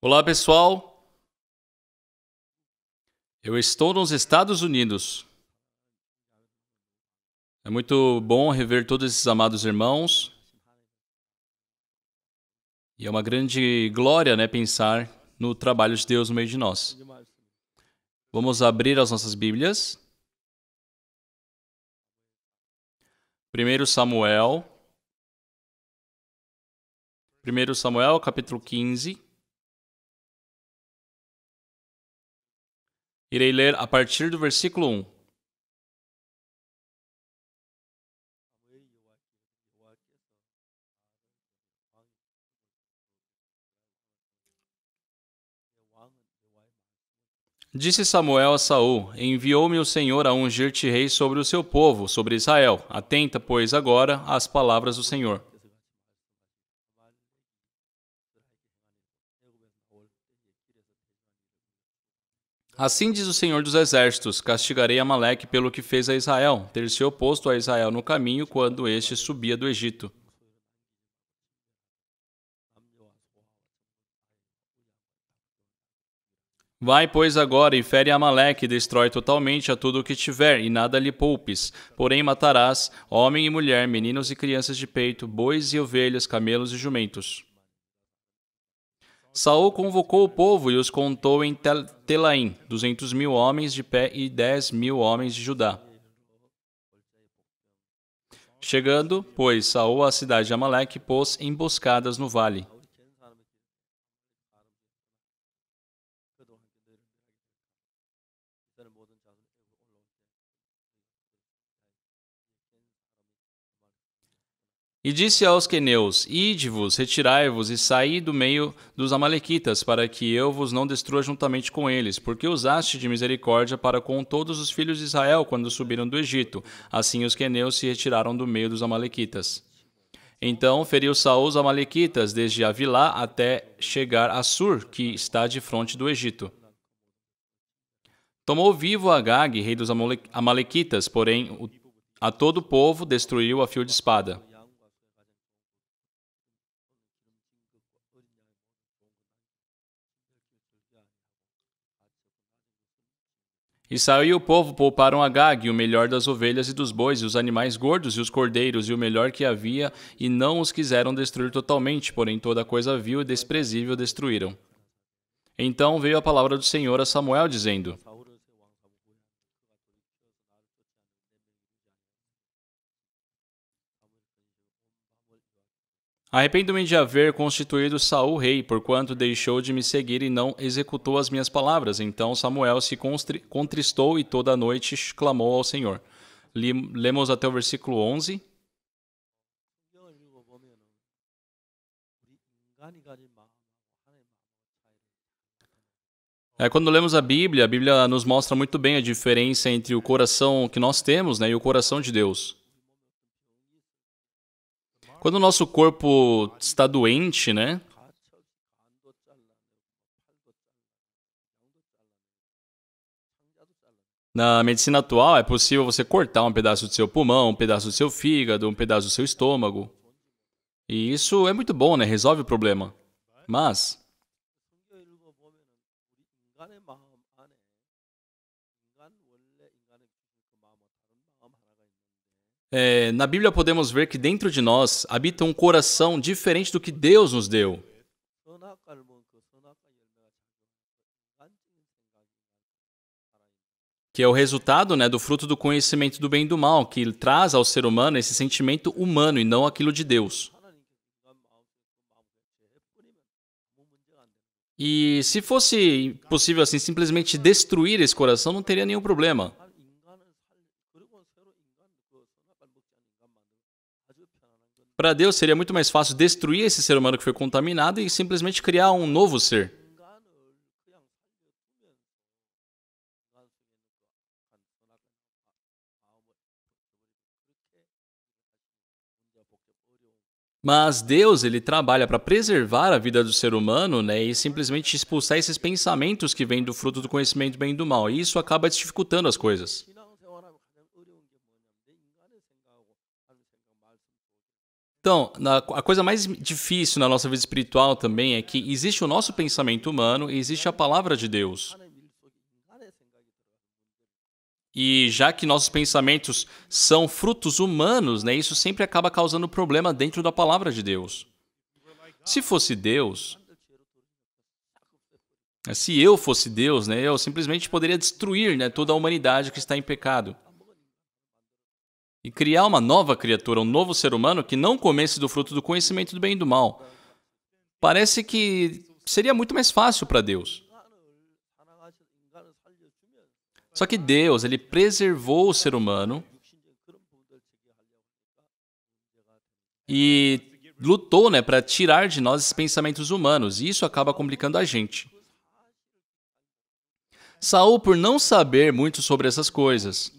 Olá, pessoal. Eu estou nos Estados Unidos. É muito bom rever todos esses amados irmãos. E é uma grande glória, pensar no trabalho de Deus no meio de nós. Vamos abrir as nossas Bíblias. 1 Samuel. 1 Samuel, capítulo 15. Irei ler a partir do versículo 1. Disse Samuel a Saul: Enviou-me o Senhor a ungir-te rei sobre o seu povo, sobre Israel. Atenta, pois, agora às palavras do Senhor. Assim diz o Senhor dos Exércitos: castigarei Amaleque pelo que fez a Israel, ter se oposto a Israel no caminho quando este subia do Egito. Vai, pois, agora e fere Amaleque, e destrói totalmente a tudo o que tiver, e nada lhe poupes. Porém matarás homem e mulher, meninos e crianças de peito, bois e ovelhas, camelos e jumentos. Saul convocou o povo e os contou em Telaim, 200.000 homens de pé e 10.000 homens de Judá. Chegando, pois, Saul à cidade de Amaleque, pôs emboscadas no vale. E disse aos queneus: Ide-vos, retirai-vos e saí do meio dos amalequitas, para que eu vos não destrua juntamente com eles, porque usaste de misericórdia para com todos os filhos de Israel quando subiram do Egito. Assim os queneus se retiraram do meio dos amalequitas. Então feriu Saul os amalequitas, desde Avilá até chegar a Sur, que está de fronte do Egito. Tomou vivo Agag, rei dos amalequitas, porém a todo o povo destruiu a fio de espada. E Saul e o povo pouparam Agag, o melhor das ovelhas e dos bois, e os animais gordos e os cordeiros, e o melhor que havia, e não os quiseram destruir totalmente, porém toda coisa vil e desprezível destruíram. Então veio a palavra do Senhor a Samuel, dizendo: Arrependo-me de haver constituído Saul rei, porquanto deixou de me seguir e não executou as minhas palavras. Então Samuel se contristou e toda a noite clamou ao Senhor. Lemos até o versículo 11. Quando lemos a Bíblia nos mostra muito bem a diferença entre o coração que nós temos, e o coração de Deus. Quando o nosso corpo está doente, na medicina atual é possível você cortar um pedaço do seu pulmão, um pedaço do seu fígado, um pedaço do seu estômago. E isso é muito bom, resolve o problema. Mas na Bíblia podemos ver que dentro de nós habita um coração diferente do que Deus nos deu. Que é o resultado do fruto do conhecimento do bem e do mal, que traz ao ser humano esse sentimento humano e não aquilo de Deus. E se fosse possível assim simplesmente destruir esse coração, não teria nenhum problema. Para Deus seria muito mais fácil destruir esse ser humano que foi contaminado e simplesmente criar um novo ser. Mas Deus, ele trabalha para preservar a vida do ser humano, e simplesmente expulsar esses pensamentos que vêm do fruto do conhecimento do bem e do mal. E isso acaba dificultando as coisas. Então, a coisa mais difícil na nossa vida espiritual também é que existe o nosso pensamento humano e existe a palavra de Deus. E já que nossos pensamentos são frutos humanos, né, isso sempre acaba causando problema dentro da palavra de Deus. Se fosse Deus, se eu fosse Deus, né, eu simplesmente poderia destruir, né, toda a humanidade que está em pecado. E criar uma nova criatura, um novo ser humano que não comesse do fruto do conhecimento do bem e do mal. Parece que seria muito mais fácil para Deus. Só que Deus, ele preservou o ser humano e lutou, né, para tirar de nós esses pensamentos humanos. E isso acaba complicando a gente. Saul, por não saber muito sobre essas coisas,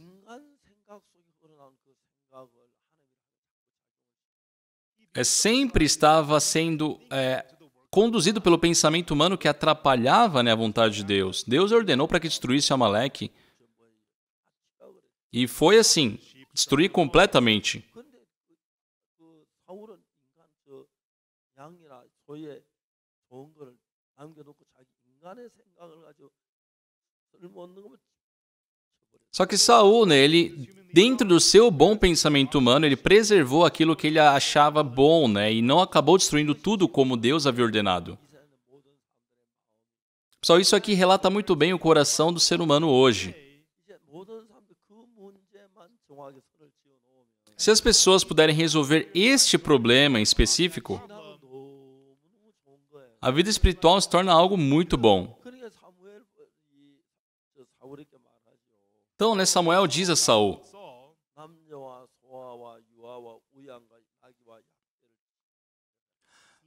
sempre estava sendo conduzido pelo pensamento humano que atrapalhava, né, a vontade de Deus. Deus ordenou para que destruísse Amaleque. E foi assim, destruir completamente. Só que Saul, né, ele, dentro do seu bom pensamento humano, ele preservou aquilo que ele achava bom, né, e não acabou destruindo tudo como Deus havia ordenado. Pessoal, isso aqui relata muito bem o coração do ser humano hoje. Se as pessoas puderem resolver este problema em específico, a vida espiritual se torna algo muito bom. Então, né, Samuel diz a Saul: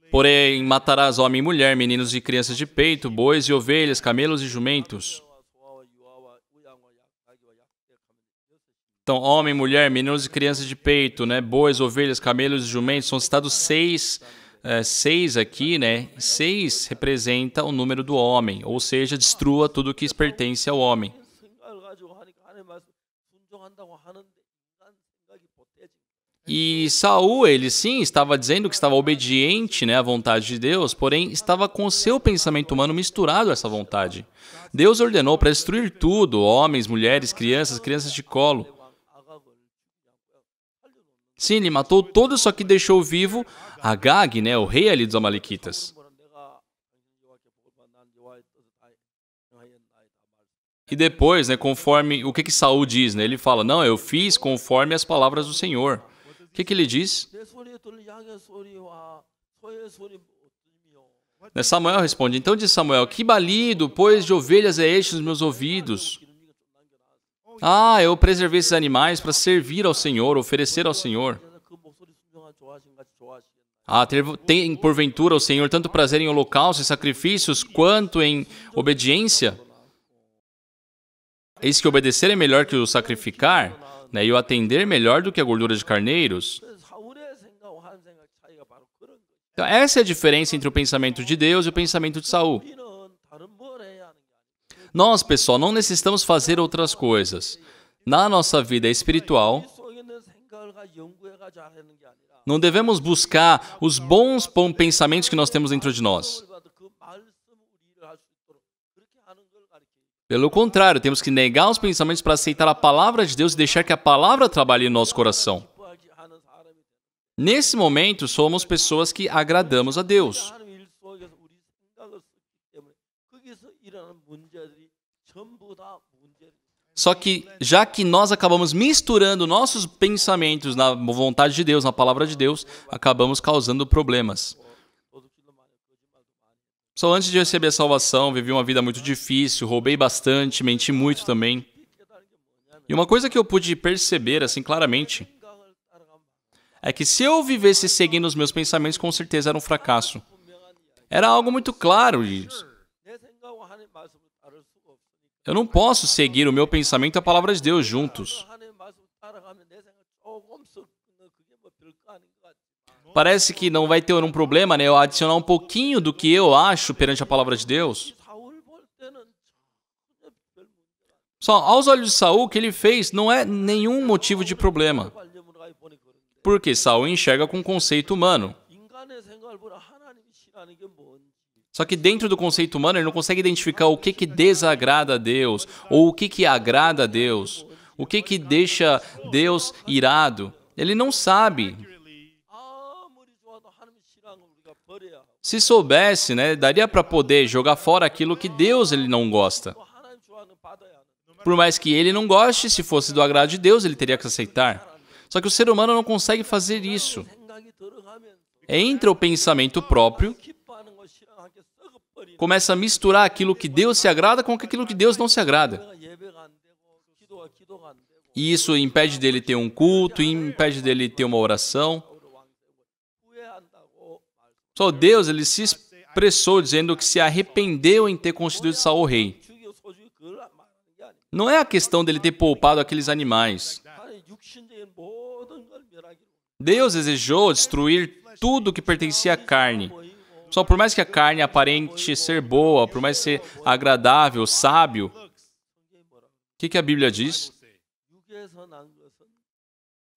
porém, matarás homem e mulher, meninos e crianças de peito, bois e ovelhas, camelos e jumentos. Então, homem, mulher, meninos e crianças de peito, né, bois, ovelhas, camelos e jumentos, são citados seis aqui, né? 6 representa o número do homem, ou seja, destrua tudo que pertence ao homem. E Saul, ele sim, estava dizendo que estava obediente, né, à vontade de Deus, porém estava com o seu pensamento humano misturado a essa vontade. Deus ordenou para destruir tudo, homens, mulheres, crianças de colo. Sim, ele matou todos, só que deixou vivo Agag, né, o rei ali dos Amalequitas. E depois, né, conforme o que Saul diz, né, ele fala: não, eu fiz conforme as palavras do Senhor. O que ele diz? Samuel responde: então disse Samuel: que balido, pois de ovelhas é este os meus ouvidos? Ah, eu preservei esses animais para servir ao Senhor, oferecer ao Senhor. Ah, tem porventura o Senhor tanto prazer em holocaustos e sacrifícios, quanto em obediência? Eis que obedecer é melhor que o sacrificar, né, e o atender melhor do que a gordura de carneiros. Então, essa é a diferença entre o pensamento de Deus e o pensamento de Saul. Nós, pessoal, não necessitamos fazer outras coisas. Na nossa vida espiritual, não devemos buscar os bons pensamentos que nós temos dentro de nós. Pelo contrário, temos que negar os pensamentos para aceitar a palavra de Deus e deixar que a palavra trabalhe em nosso coração. Nesse momento, somos pessoas que agradamos a Deus. Só que, já que nós acabamos misturando nossos pensamentos na vontade de Deus, na palavra de Deus, acabamos causando problemas. Só antes de receber a salvação, vivi uma vida muito difícil, roubei bastante, menti muito também. E uma coisa que eu pude perceber, assim, claramente, é que se eu vivesse seguindo os meus pensamentos, com certeza era um fracasso. Era algo muito claro isso. Eu não posso seguir o meu pensamento e a palavra de Deus juntos. Parece que não vai ter um problema, né? Eu adicionar um pouquinho do que eu acho perante a palavra de Deus. Só aos olhos de Saul, o que ele fez não é nenhum motivo de problema. Porque Saul enxerga com um conceito humano. Só que dentro do conceito humano, ele não consegue identificar o que desagrada a Deus, ou o que agrada a Deus, o que deixa Deus irado. Ele não sabe. Se soubesse, né, daria para poder jogar fora aquilo que Deus ele não gosta. Por mais que ele não goste, se fosse do agrado de Deus, ele teria que aceitar. Só que o ser humano não consegue fazer isso. Entra o pensamento próprio, começa a misturar aquilo que Deus se agrada com aquilo que Deus não se agrada. E isso impede dele ter um culto, impede dele ter uma oração. Só Deus, ele se expressou dizendo que se arrependeu em ter constituído Saul rei. Não é a questão dele ter poupado aqueles animais. Deus desejou destruir tudo que pertencia à carne. Só por mais que a carne aparente ser boa, por mais ser agradável, sábio, o que a Bíblia diz?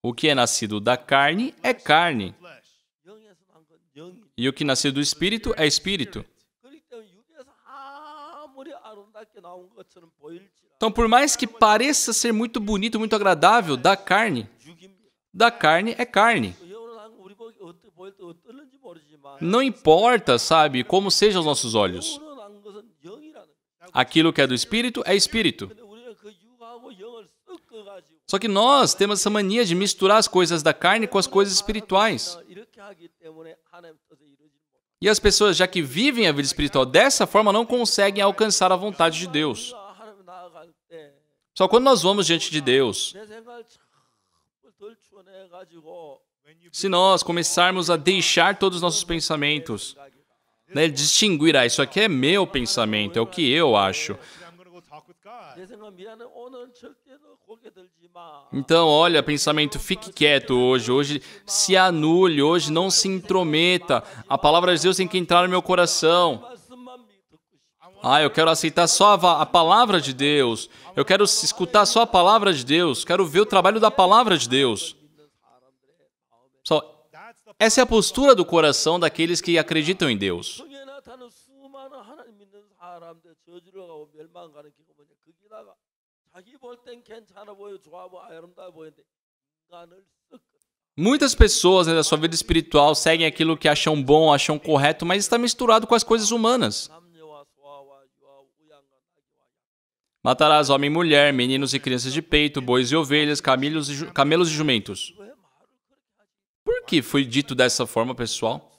O que é nascido da carne é carne. E o que nasceu do Espírito é Espírito. Então, por mais que pareça ser muito bonito, muito agradável, da carne é carne. Não importa, sabe, como sejam os nossos olhos. Aquilo que é do Espírito é Espírito. Só que nós temos essa mania de misturar as coisas da carne com as coisas espirituais. E as pessoas, já que vivem a vida espiritual dessa forma, não conseguem alcançar a vontade de Deus. Só quando nós vamos diante de Deus, se nós começarmos a deixar todos os nossos pensamentos, né, distinguir, isso aqui é meu pensamento, é o que eu acho. Então, olha, pensamento, fique quieto hoje se anule, hoje não se intrometa. A palavra de Deus tem que entrar no meu coração. Eu quero aceitar só a palavra de Deus. Eu quero escutar só a palavra de Deus. Quero ver o trabalho da palavra de Deus. Essa é a postura do coração daqueles que acreditam em Deus. Muitas pessoas da sua vida espiritual seguem aquilo que acham bom, acham correto, mas está misturado com as coisas humanas. Matarás homem e mulher, meninos e crianças de peito, bois e ovelhas, camelos e jumentos. Por que foi dito dessa forma, pessoal?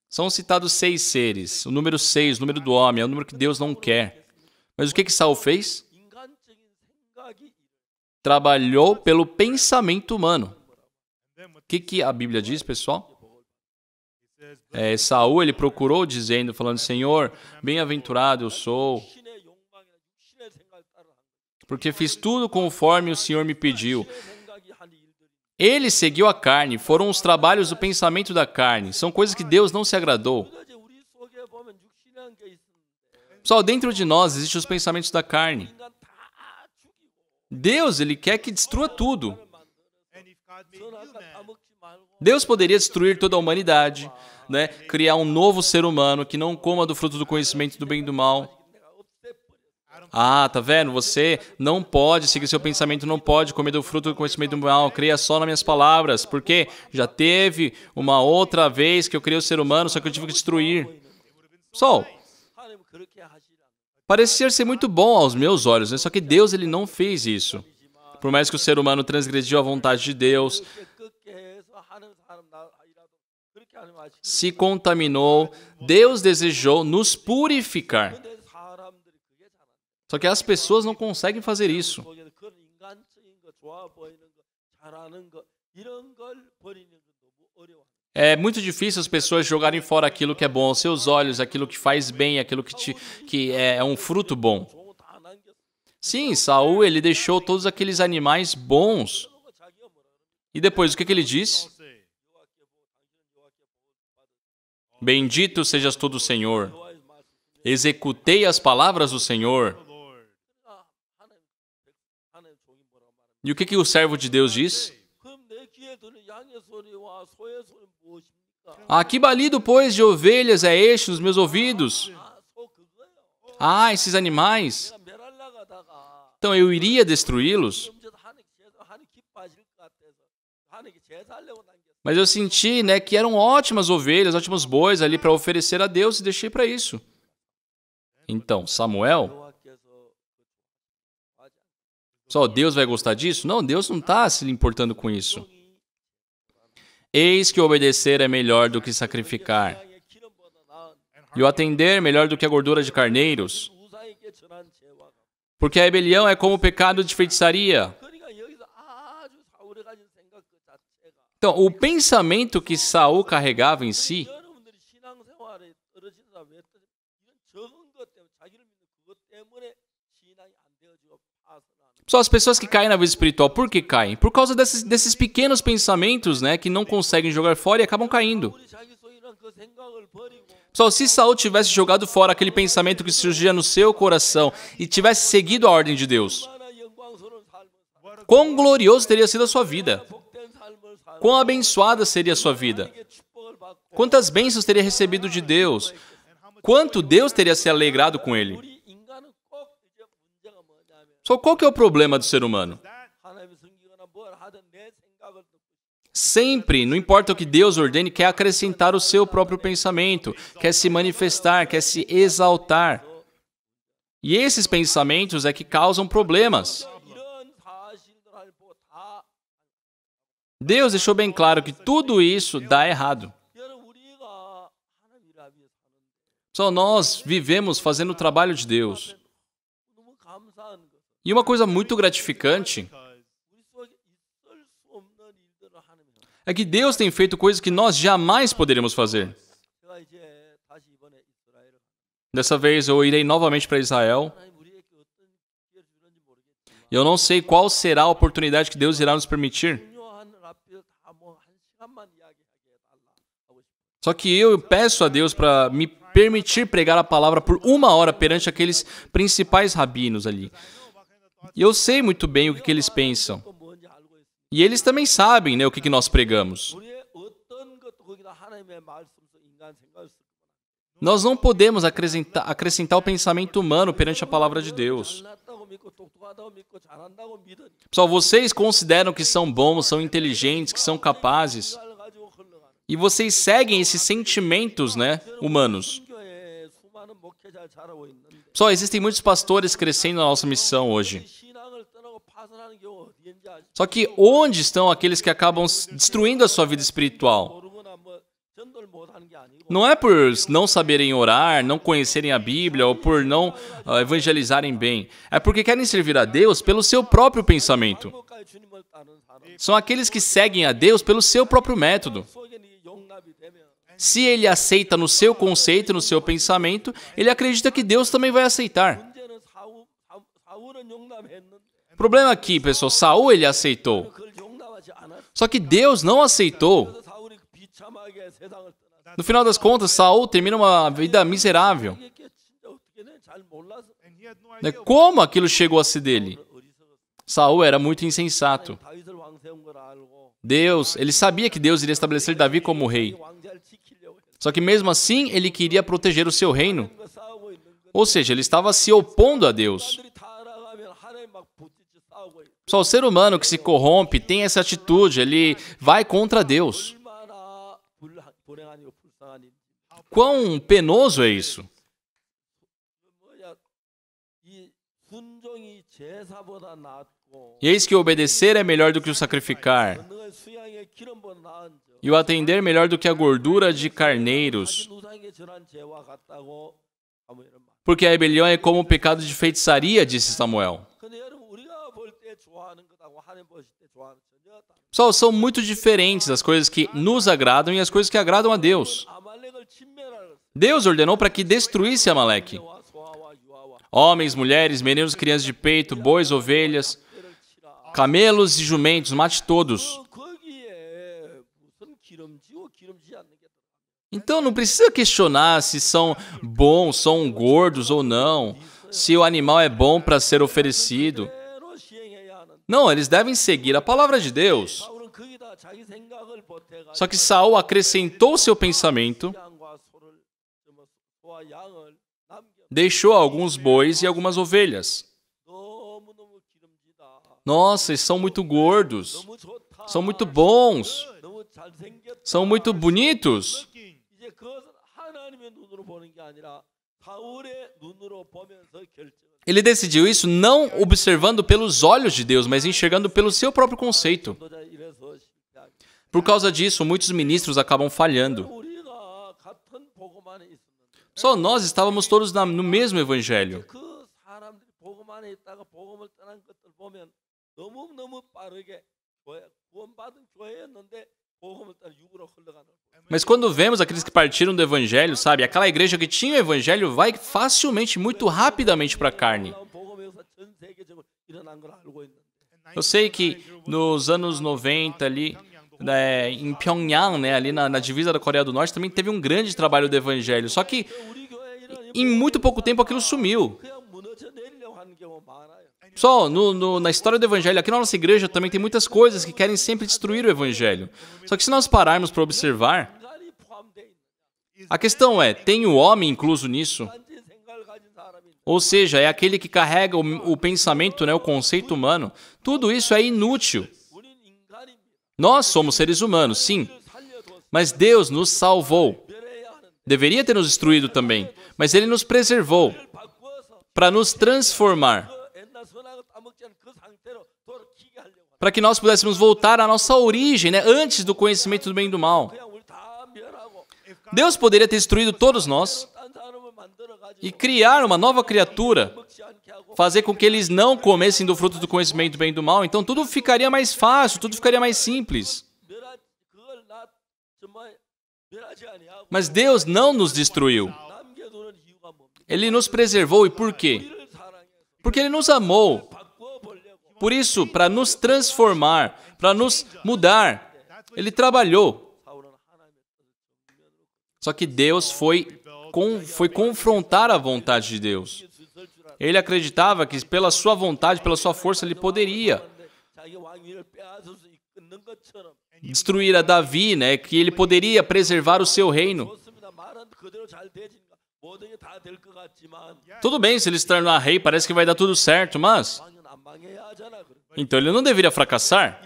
São citados 6 seres. O número 6, o número do homem, é o número que Deus não quer. Mas o que Saul fez? Trabalhou pelo pensamento humano. O que a Bíblia diz, pessoal? Saul, ele procurou dizendo, falando, Senhor, bem-aventurado eu sou, porque fiz tudo conforme o Senhor me pediu. Ele seguiu a carne, foram os trabalhos do pensamento da carne. São coisas que Deus não se agradou. Pessoal, dentro de nós existem os pensamentos da carne. Deus, ele quer que destrua tudo. Deus poderia destruir toda a humanidade, né? Criar um novo ser humano que não coma do fruto do conhecimento do bem e do mal. Tá vendo? Você não pode seguir seu pensamento, não pode comer do fruto do conhecimento do mal. Creia só nas minhas palavras, porque já teve uma outra vez que eu criei o ser humano, só que eu tive que destruir. Pessoal, parecia ser muito bom aos meus olhos, né? Só que Deus ele não fez isso. Por mais que o ser humano transgrediu a vontade de Deus, se contaminou, Deus desejou nos purificar. Só que as pessoas não conseguem fazer isso. É muito difícil as pessoas jogarem fora aquilo que é bom aos seus olhos, aquilo que faz bem, aquilo que é um fruto bom. Sim, Saul, ele deixou todos aqueles animais bons. E depois, o que ele diz? Bendito sejas tu do Senhor. Executei as palavras do Senhor. E o que o servo de Deus diz? Ah, que balido, pois, de ovelhas é este nos meus ouvidos? Ah, esses animais. Então eu iria destruí-los? Mas eu senti, né, que eram ótimas ovelhas, ótimos bois ali para oferecer a Deus e deixei para isso. Então, Samuel, só Deus vai gostar disso? Não, Deus não está se importando com isso. Eis que obedecer é melhor do que sacrificar, e o atender melhor do que a gordura de carneiros, porque a rebelião é como o pecado de feitiçaria. Então, o pensamento que Saul carregava em si são as pessoas que caem na vida espiritual. Por que caem? Por causa desses pequenos pensamentos, né, que não conseguem jogar fora e acabam caindo. Pessoal, se Saul tivesse jogado fora aquele pensamento que surgia no seu coração e tivesse seguido a ordem de Deus, quão glorioso teria sido a sua vida? Quão abençoada seria a sua vida? Quantas bênçãos teria recebido de Deus? Quanto Deus teria se alegrado com ele? Só qual que é o problema do ser humano? Sempre, não importa o que Deus ordene, quer acrescentar o seu próprio pensamento, quer se manifestar, quer se exaltar. E esses pensamentos é que causam problemas. Deus deixou bem claro que tudo isso dá errado. Só nós vivemos fazendo o trabalho de Deus. E uma coisa muito gratificante é que Deus tem feito coisas que nós jamais poderíamos fazer. Dessa vez eu irei novamente para Israel. E eu não sei qual será a oportunidade que Deus irá nos permitir. Só que eu peço a Deus para me permitir pregar a palavra por 1 hora perante aqueles principais rabinos ali. E eu sei muito bem o que eles pensam. E eles também sabem, né, o que nós pregamos. Nós não podemos acrescentar o pensamento humano perante a palavra de Deus. Pessoal, vocês consideram que são bons, são inteligentes, que são capazes. E vocês seguem esses sentimentos, né, humanos. Pessoal, existem muitos pastores crescendo na nossa missão hoje. Só que onde estão aqueles que acabam destruindo a sua vida espiritual? Não é por não saberem orar, não conhecerem a Bíblia ou por não evangelizarem bem. É porque querem servir a Deus pelo seu próprio pensamento. São aqueles que seguem a Deus pelo seu próprio método. Se ele aceita no seu conceito, no seu pensamento, ele acredita que Deus também vai aceitar. O problema aqui, pessoal, Saul ele aceitou. Só que Deus não aceitou. No final das contas, Saul termina uma vida miserável. Como aquilo chegou a ser dele? Saul era muito insensato. Ele sabia que Deus iria estabelecer Davi como rei. Só que mesmo assim, ele queria proteger o seu reino. Ou seja, ele estava se opondo a Deus. Só o ser humano que se corrompe tem essa atitude, ele vai contra Deus. Quão penoso é isso? E eis que obedecer é melhor do que o sacrificar, e o atender melhor do que a gordura de carneiros. Porque a rebelião é como o pecado de feitiçaria, disse Samuel. Pessoal, são muito diferentes as coisas que nos agradam e as coisas que agradam a Deus. Deus ordenou para que destruísse Amaleque. Homens, mulheres, meninos, crianças de peito, bois, ovelhas, camelos e jumentos, mate todos. Então não precisa questionar se são bons, são gordos ou não, se o animal é bom para ser oferecido. Não, eles devem seguir a palavra de Deus. Só que Saul acrescentou seu pensamento, deixou alguns bois e algumas ovelhas. Nossa, eles são muito gordos, são muito bons, são muito bonitos. Ele decidiu isso não observando pelos olhos de Deus, mas enxergando pelo seu próprio conceito. Por causa disso, muitos ministros acabam falhando. Só nós estávamos todos no mesmo evangelho. Mas quando vemos aqueles que partiram do evangelho, sabe, aquela igreja que tinha o evangelho vai facilmente, muito rapidamente para a carne. Eu sei que nos anos 90 ali, em Pyongyang, né, ali na divisa da Coreia do Norte, também teve um grande trabalho do evangelho. Só que em muito pouco tempo aquilo sumiu. Só na história do evangelho, aqui na nossa igreja também tem muitas coisas que querem sempre destruir o evangelho. Só que se nós pararmos para observar, a questão é, tem o homem incluso nisso? Ou seja, é aquele que carrega o pensamento, né, o conceito humano. Tudo isso é inútil. Nós somos seres humanos, sim. Mas Deus nos salvou. Deveria ter nos destruído também, mas Ele nos preservou para nos transformar. Para que nós pudéssemos voltar à nossa origem, né, antes do conhecimento do bem e do mal. Deus poderia ter destruído todos nós e criar uma nova criatura, fazer com que eles não comessem do fruto do conhecimento do bem e do mal, então tudo ficaria mais fácil, tudo ficaria mais simples. Mas Deus não nos destruiu. Ele nos preservou, e por quê? Porque Ele nos amou. Por isso, para nos transformar, para nos mudar, Ele trabalhou. Só que Deus foi confrontar a vontade de Deus. Ele acreditava que pela sua vontade, pela sua força, ele poderia destruir a Davi, né? Que ele poderia preservar o seu reino. Tudo bem, se ele se tornar rei, parece que vai dar tudo certo, mas... então ele não deveria fracassar.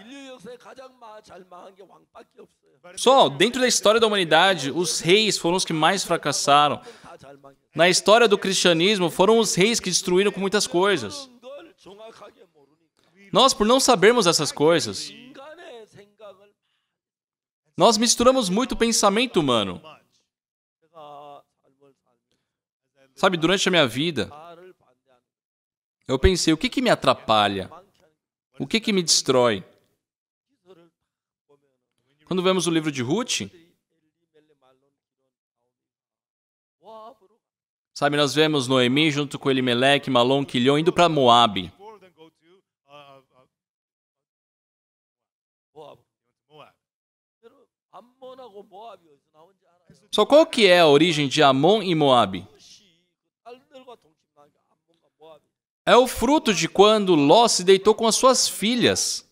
Só dentro da história da humanidade, os reis foram os que mais fracassaram. Na história do cristianismo, foram os reis que destruíram com muitas coisas. Nós, por não sabermos essas coisas, nós misturamos muito o pensamento humano. Sabe, durante a minha vida, eu pensei, o que me atrapalha? O que me destrói? Quando vemos o livro de Ruth, sabe, nós vemos Noemi junto com Elimeleque, Malom, Quilion, indo para Moabe. Só qual que é a origem de Amon e Moabe? É o fruto de quando Ló se deitou com as suas filhas.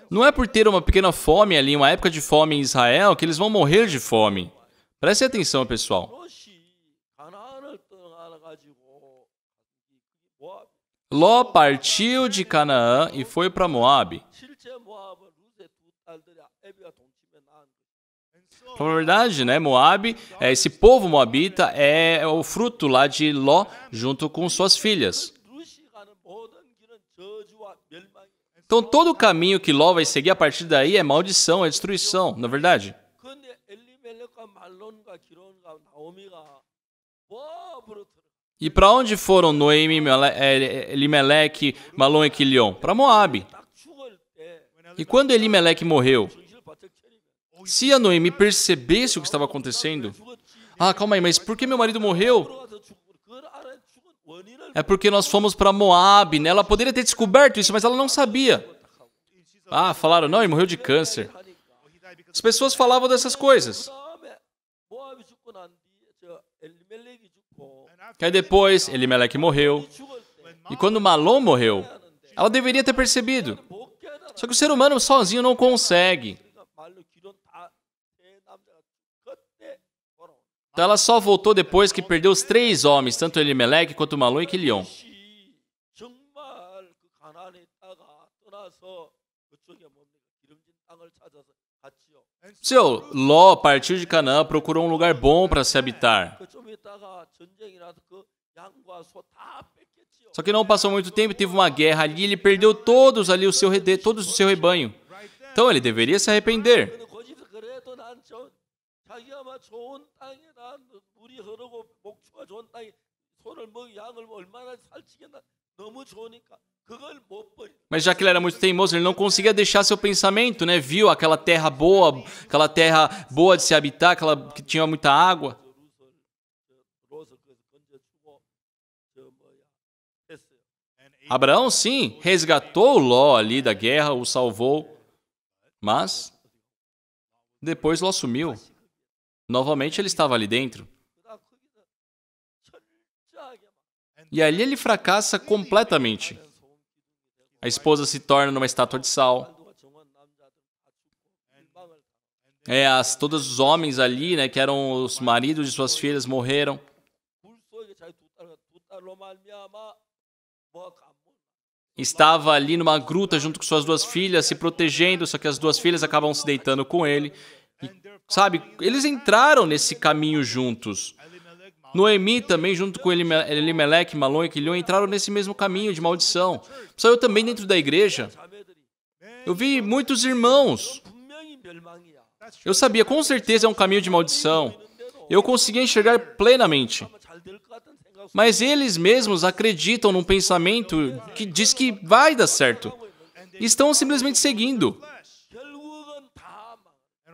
Não é por ter uma pequena fome ali, uma época de fome em Israel, que eles vão morrer de fome. Prestem atenção, pessoal. Ló partiu de Canaã e foi para Moabe. Na verdade, né, Moabe, esse povo moabita é o fruto lá de Ló junto com suas filhas. Então, todo o caminho que Ló vai seguir a partir daí é maldição, é destruição, na verdade. E para onde foram Noemi, Elimeleque, Malom e Quilion? Para Moabe. E quando Elimeleque morreu, se a Noemi percebesse o que estava acontecendo, calma aí, mas por que meu marido morreu? É porque nós fomos para Moabe, né? Ela poderia ter descoberto isso, mas ela não sabia. Falaram, não, ele morreu de câncer. As pessoas falavam dessas coisas. Aí depois, Elimeleque morreu. E quando Malom morreu, ela deveria ter percebido. Só que o ser humano sozinho não consegue. Então ela só voltou depois que perdeu os 3 homens, tanto Elimeleque quanto Malom e Quilion. Seu Ló partiu de Canaã, procurou um lugar bom para se habitar. Só que não passou muito tempo, teve uma guerra ali, ele perdeu todos ali todos o seu rebanho. Então ele deveria se arrepender. Mas já que ele era muito teimoso, ele não conseguia deixar seu pensamento, né? Viu aquela terra boa de se habitar, aquela que tinha muita água. Abraão, sim, resgatou Ló ali da guerra, o salvou. Mas depois Ló sumiu. Novamente ele estava ali dentro. E ali ele fracassa completamente. A esposa se torna numa estátua de sal. Todos os homens ali, né, que eram os maridos de suas filhas, morreram. Estava ali numa gruta junto com suas 2 filhas, se protegendo, só que as 2 filhas acabam se deitando com ele. E, sabe, eles entraram nesse caminho juntos. Noemi também, junto com Elimeleque, Malom e Quilion, entraram nesse mesmo caminho de maldição. Só eu também dentro da igreja. Eu vi muitos irmãos. Eu sabia, com certeza é um caminho de maldição. Eu conseguia enxergar plenamente. Mas eles mesmos acreditam num pensamento que diz que vai dar certo. Estão simplesmente seguindo.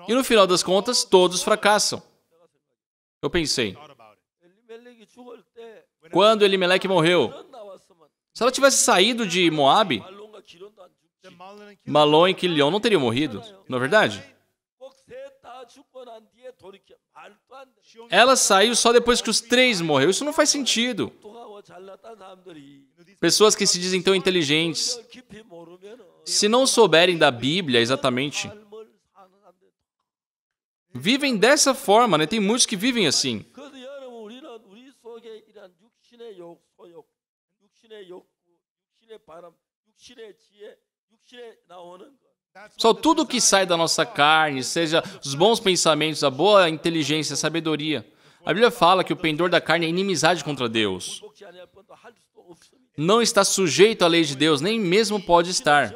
E no final das contas, todos fracassam. Eu pensei, quando Elimeleque morreu, se ela tivesse saído de Moabe, Malom e Quilion não teriam morrido, não é verdade? Ela saiu só depois que os 3 morreram. Isso não faz sentido. Pessoas que se dizem tão inteligentes, se não souberem da Bíblia exatamente, vivem dessa forma, né? Tem muitos que vivem assim. Só tudo que sai da nossa carne, seja os bons pensamentos, a boa inteligência, a sabedoria. A Bíblia fala que o pendor da carne é inimizade contra Deus. Não está sujeito à lei de Deus, nem mesmo pode estar.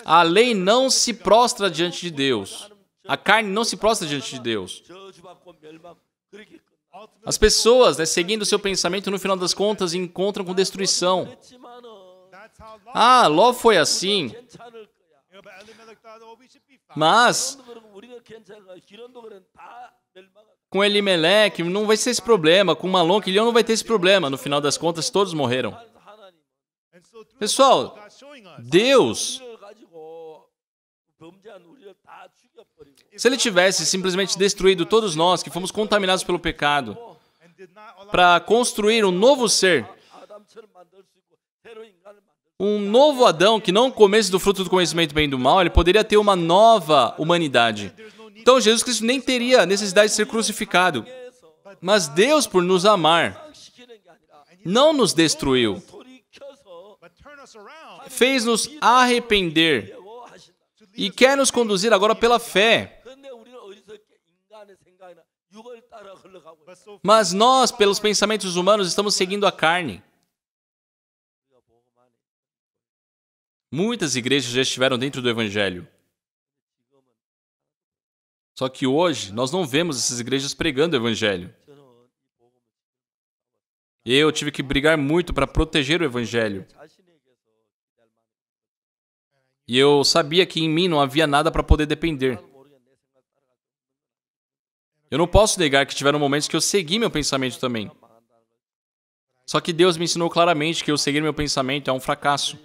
A lei não se prostra diante de Deus. A carne não se prostra diante de Deus. As pessoas, né, seguindo o seu pensamento, no final das contas, encontram com destruição. Ló foi assim. Mas com Elimeleque não vai ser esse problema. Com Malom, Quilion não vai ter esse problema. No final das contas, todos morreram. Pessoal, Deus, se Ele tivesse simplesmente destruído todos nós que fomos contaminados pelo pecado para construir um novo ser, um novo Adão que não comesse do fruto do conhecimento do bem e do mal, ele poderia ter uma nova humanidade. Então Jesus Cristo nem teria necessidade de ser crucificado. Mas Deus, por nos amar, não nos destruiu. Fez-nos arrepender e quer nos conduzir agora pela fé. Mas nós, pelos pensamentos humanos, estamos seguindo a carne. Muitas igrejas já estiveram dentro do Evangelho. Só que hoje, nós não vemos essas igrejas pregando o Evangelho. Eu tive que brigar muito para proteger o Evangelho. E eu sabia que em mim não havia nada para poder depender. Eu não posso negar que tiveram momentos que eu segui meu pensamento também. Só que Deus me ensinou claramente que eu seguir meu pensamento é um fracasso.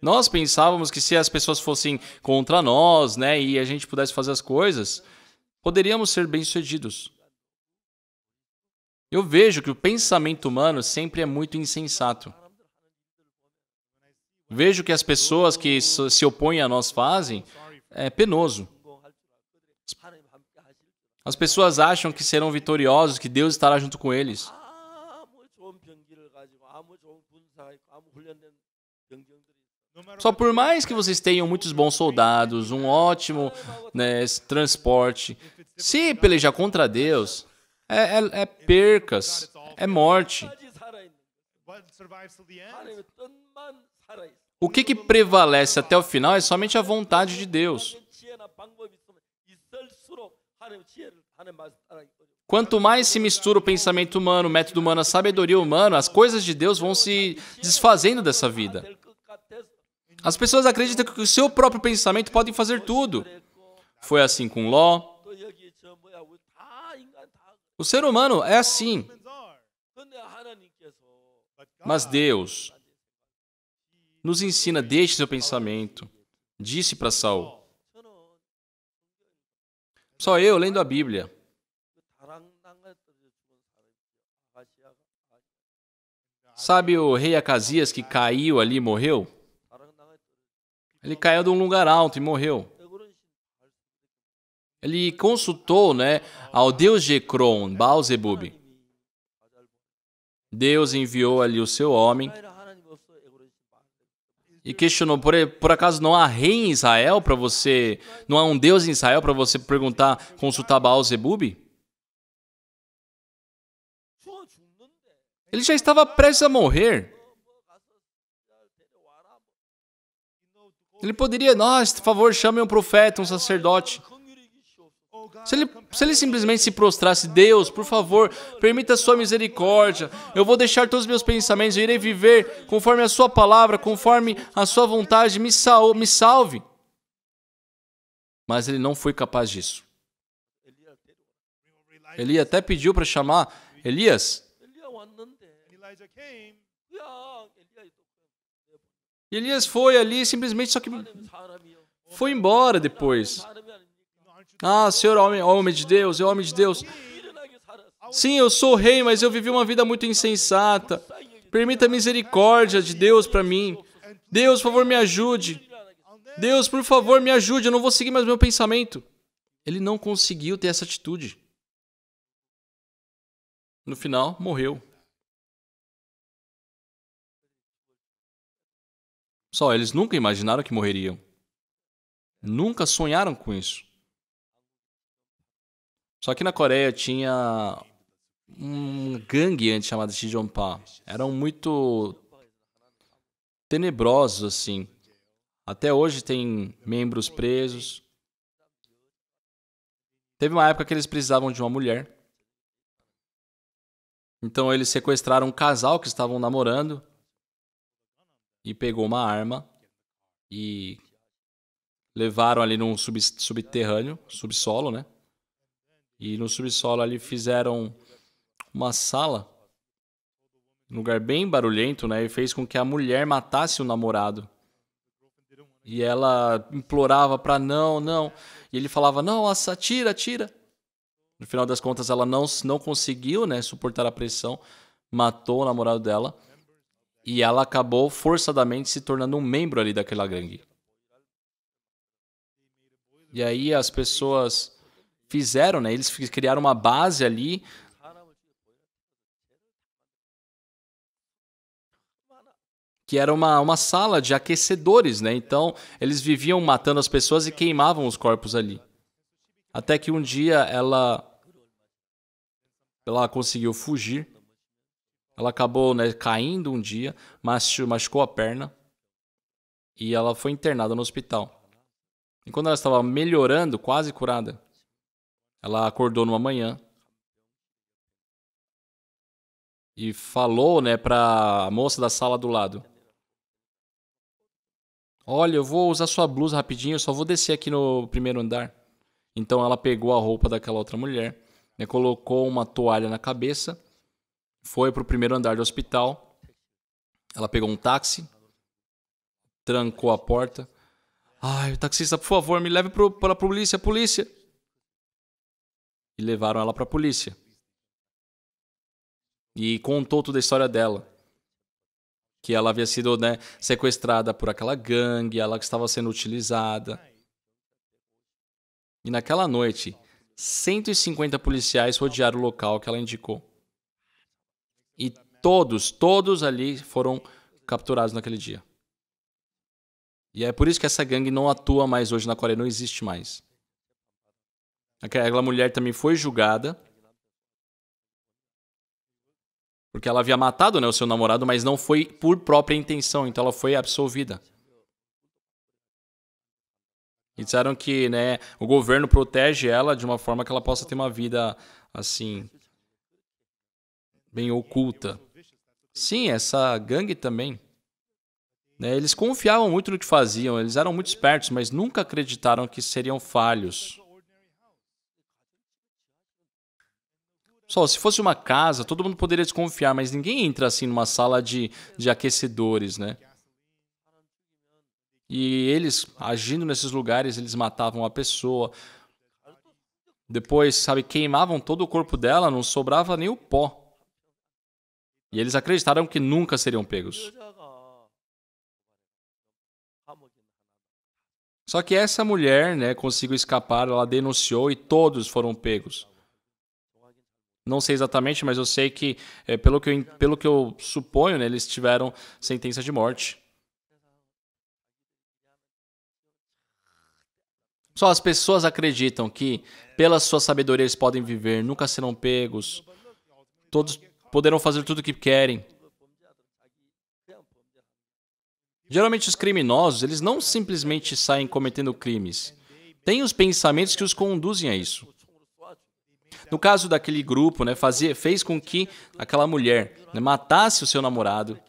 Nós pensávamos que se as pessoas fossem contra nós, né, e a gente pudesse fazer as coisas, poderíamos ser bem-sucedidos. Eu vejo que o pensamento humano sempre é muito insensato. Vejo que as pessoas que se opõem a nós fazem é penoso. As pessoas acham que serão vitoriosos, que Deus estará junto com eles. Só por mais que vocês tenham muitos bons soldados, um ótimo, né, transporte, se pelejar contra Deus, é percas, é morte. O que prevalece até o final é somente a vontade de Deus. Quanto mais se mistura o pensamento humano, o método humano, a sabedoria humana, as coisas de Deus vão se desfazendo dessa vida. As pessoas acreditam que o seu próprio pensamento pode fazer tudo. Foi assim com Ló. O ser humano é assim. Mas Deus nos ensina, deixe seu pensamento. Disse para Saul. Só eu lendo a Bíblia. Sabe o rei Acasias que caiu ali e morreu? Ele caiu de um lugar alto e morreu. Ele consultou, né, ao deus de Ecrom, Baal-zebub. Deus enviou ali o seu homem e questionou, por acaso não há rei em Israel para você, não há um Deus em Israel para você perguntar, consultar Baal-zebub? Ele já estava prestes a morrer. Ele poderia, por favor, chame um profeta, um sacerdote. Se ele simplesmente se prostrasse, Deus, por favor, permita a sua misericórdia. Eu vou deixar todos os meus pensamentos, eu irei viver conforme a sua palavra, conforme a sua vontade, me salve. Mas ele não foi capaz disso. Ele até pediu para chamar Elias. E Elias foi ali, simplesmente, só que foi embora depois. Ah, Senhor, homem de Deus, é homem de Deus. Sim, eu sou rei, mas eu vivi uma vida muito insensata. Permita a misericórdia de Deus para mim. Deus, por favor, me ajude. Deus, por favor, me ajude, eu não vou seguir mais meu pensamento. Ele não conseguiu ter essa atitude. No final, morreu. Só, eles nunca imaginaram que morreriam. Nunca sonharam com isso. Só que na Coreia tinha um gangue antes chamado Chijongpa. Eram muito tenebrosos, assim. Até hoje tem membros presos. Teve uma época que eles precisavam de uma mulher. Então eles sequestraram um casal que estavam namorando. E pegou uma arma e levaram ali num subterrâneo, subsolo, né? E no subsolo ali fizeram uma sala, um lugar bem barulhento, né? E fez com que a mulher matasse o namorado. E ela implorava para não. E ele falava, não, atira. No final das contas, ela não conseguiu, né, suportar a pressão, matou o namorado dela. E ela acabou forçadamente se tornando um membro ali daquela gangue. E aí as pessoas fizeram, né? Eles criaram uma base ali. Que era uma sala de aquecedores, né? Então, eles viviam matando as pessoas e queimavam os corpos ali. Até que um dia ela conseguiu fugir. Ela acabou, né, caindo um dia, machucou a perna e ela foi internada no hospital. E quando ela estava melhorando, quase curada, ela acordou numa manhã e falou, né, para a moça da sala do lado: olha, eu vou usar sua blusa rapidinho, eu só vou descer aqui no primeiro andar. Então ela pegou a roupa daquela outra mulher, né, colocou uma toalha na cabeça, foi para o primeiro andar do hospital. Ela pegou um táxi, trancou a porta. Ai, o taxista, por favor, me leve para a polícia, polícia. E levaram ela para a polícia. E contou toda a história dela. Que ela havia sido, né, sequestrada por aquela gangue, ela que estava sendo utilizada. E naquela noite, 150 policiais rodearam o local que ela indicou. E todos ali foram capturados naquele dia. E é por isso que essa gangue não atua mais hoje na Coreia, não existe mais. Aquela mulher também foi julgada, porque ela havia matado, né, o seu namorado, mas não foi por própria intenção, então ela foi absolvida. E disseram que, né, o governo protege ela de uma forma que ela possa ter uma vida, assim, bem oculta. Sim, essa gangue também. Né, eles confiavam muito no que faziam, eles eram muito espertos, mas nunca acreditaram que seriam falhos. Só, se fosse uma casa, todo mundo poderia desconfiar, mas ninguém entra assim numa sala de aquecedores, né? E eles, agindo nesses lugares, eles matavam a pessoa. Depois, sabe, queimavam todo o corpo dela, não sobrava nem o pó. E eles acreditaram que nunca seriam pegos. Só que essa mulher, né, conseguiu escapar, ela denunciou e todos foram pegos. Não sei exatamente, mas eu sei que, pelo que eu suponho, né, eles tiveram sentença de morte. Só as pessoas acreditam que, pela sua sabedoria, eles podem viver, nunca serão pegos, todos poderão fazer tudo o que querem. Geralmente os criminosos, eles não simplesmente saem cometendo crimes. Tem os pensamentos que os conduzem a isso. No caso daquele grupo, né, fez com que aquela mulher, né, matasse o seu namorado.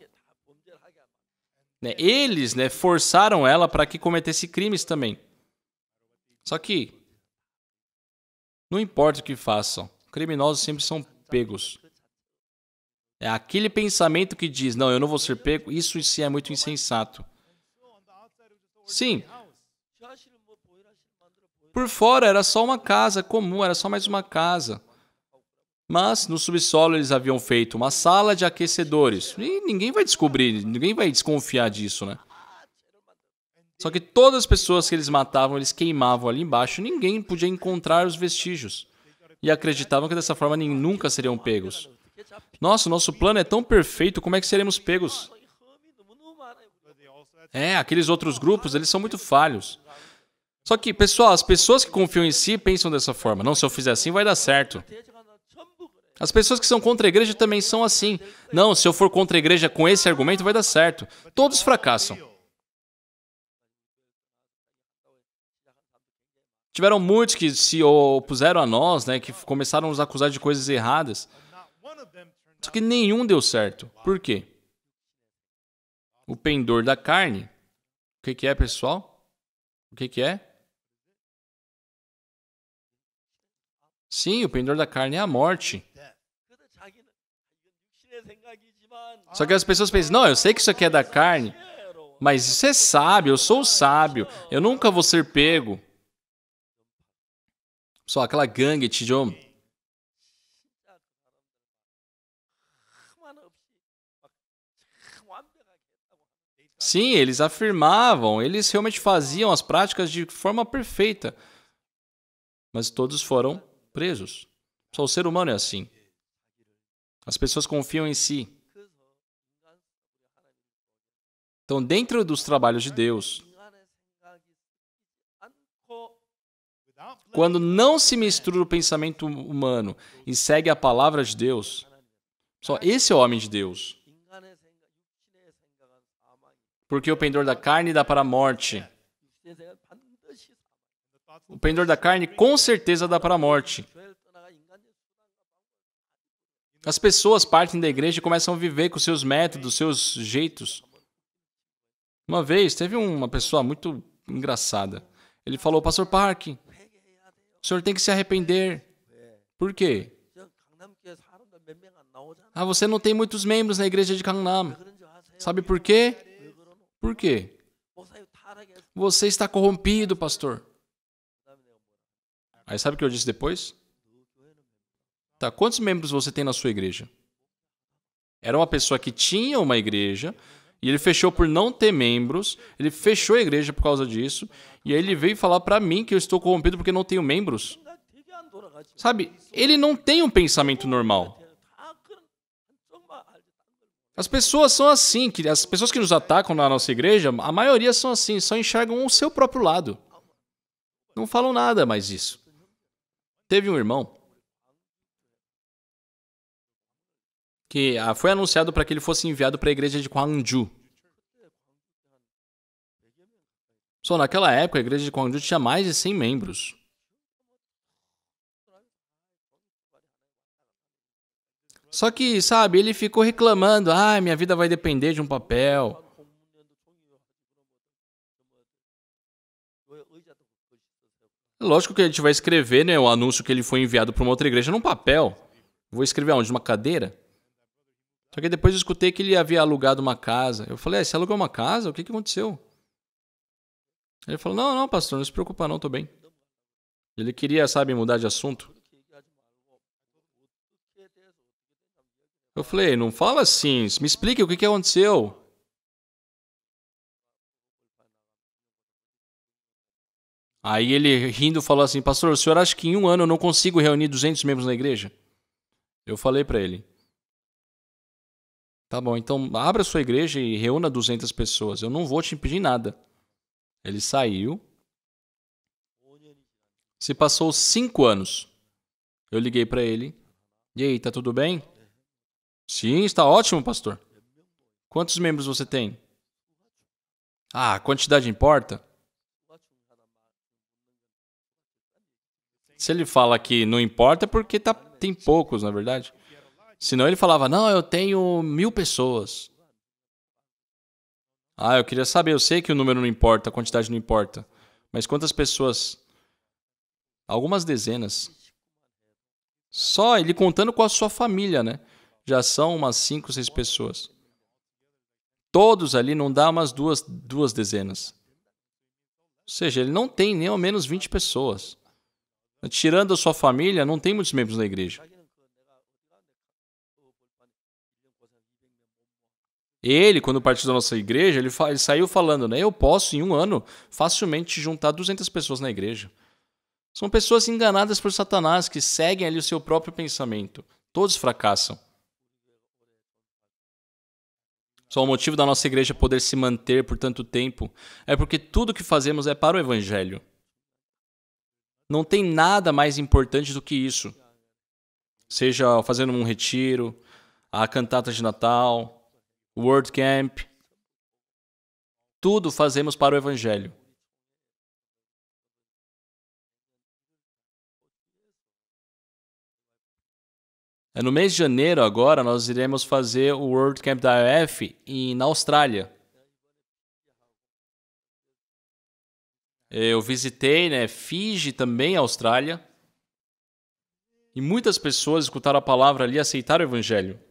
Né, eles, né, forçaram ela para que cometesse crimes também. Só que não importa o que façam, criminosos sempre são pegos. É aquele pensamento que diz, não, eu não vou ser pego, isso em si é muito insensato. Sim. Por fora era só uma casa comum, era só mais uma casa. Mas no subsolo eles haviam feito uma sala de aquecedores. E ninguém vai descobrir, ninguém vai desconfiar disso, né? Só que todas as pessoas que eles matavam, eles queimavam ali embaixo, ninguém podia encontrar os vestígios. E acreditavam que dessa forma nunca seriam pegos. Nossa, o nosso plano é tão perfeito, como é que seremos pegos? Aqueles outros grupos, eles são muito falhos. Só que, pessoal, as pessoas que confiam em si pensam dessa forma. Não, se eu fizer assim, vai dar certo. As pessoas que são contra a igreja também são assim. Não, se eu for contra a igreja com esse argumento, vai dar certo. Todos fracassam. Tiveram muitos que se opuseram a nós, né, que começaram a nos acusar de coisas erradas. Só que nenhum deu certo. Por quê? O pendor da carne. O que é, pessoal? O que é? Sim, o pendor da carne é a morte. Só que as pessoas pensam, não, eu sei que isso aqui é da carne, mas isso é sábio, eu sou sábio, eu nunca vou ser pego. Só aquela gangue, Tijom. Sim, eles afirmavam, eles realmente faziam as práticas de forma perfeita. Mas todos foram presos. Só o ser humano é assim. As pessoas confiam em si. Então, dentro dos trabalhos de Deus, quando não se mistura o pensamento humano e segue a palavra de Deus, só esse é o homem de Deus. Porque o pendor da carne dá para a morte. O pendor da carne com certeza dá para a morte. As pessoas partem da igreja e começam a viver com seus métodos, seus jeitos. Uma vez, teve uma pessoa muito engraçada. Ele falou, Pastor Park, o senhor tem que se arrepender. Por quê? Você não tem muitos membros na igreja de Gangnam. Sabe por quê? Por quê? Você está corrompido, pastor. Aí sabe o que eu disse depois? Tá, quantos membros você tem na sua igreja? Era uma pessoa que tinha uma igreja e ele fechou por não ter membros, ele fechou a igreja por causa disso, e aí ele veio falar pra mim que eu estou corrompido porque não tenho membros. Sabe, ele não tem um pensamento normal. As pessoas são assim, as pessoas que nos atacam na nossa igreja, a maioria são assim, só enxergam o seu próprio lado. Não falam nada mais disso. Teve um irmão que foi anunciado para que ele fosse enviado para a igreja de Gwangju. Só naquela época, a igreja de Gwangju tinha mais de 100 membros. Só que, sabe, ele ficou reclamando, minha vida vai depender de um papel. Lógico que a gente vai escrever, né, o anúncio que ele foi enviado para uma outra igreja num papel. Vou escrever onde? Numa cadeira? Só que depois eu escutei que ele havia alugado uma casa. Eu falei, você alugou uma casa? O que aconteceu? Ele falou, não, pastor, não se preocupa não, tô bem. Ele queria, sabe, mudar de assunto. Eu falei, não fala assim, me explique o que aconteceu. Aí ele, rindo, falou assim, pastor, o senhor acha que em um ano eu não consigo reunir 200 membros na igreja? Eu falei pra ele, tá bom, então abra sua igreja e reúna 200 pessoas, eu não vou te impedir nada. Ele saiu. Se passou 5 anos. Eu liguei pra ele. E aí, tá tudo bem? Sim, está ótimo, pastor. Quantos membros você tem? A quantidade importa? Se ele fala que não importa, é porque tem poucos, na verdade. Senão ele falava, não, eu tenho 1000 pessoas. Eu queria saber, eu sei que o número não importa, a quantidade não importa. Mas quantas pessoas? Algumas dezenas. Só ele contando com a sua família, né? Já são umas 5, 6 pessoas. Todos ali não dá umas duas dezenas. Ou seja, ele não tem nem ao menos 20 pessoas. Tirando a sua família, não tem muitos membros na igreja. Ele, quando partiu da nossa igreja, ele saiu falando, né? Eu posso, em um ano, facilmente juntar 200 pessoas na igreja. São pessoas enganadas por Satanás, que seguem ali o seu próprio pensamento. Todos fracassam. Só o motivo da nossa igreja poder se manter por tanto tempo é porque tudo que fazemos é para o evangelho. Não tem nada mais importante do que isso. Seja fazendo um retiro, a cantata de Natal, o Word Camp. Tudo fazemos para o evangelho. No mês de janeiro, agora, nós iremos fazer o World Camp da AF na Austrália. Eu visitei, né, Fiji também, Austrália. E muitas pessoas escutaram a palavra ali e aceitaram o evangelho.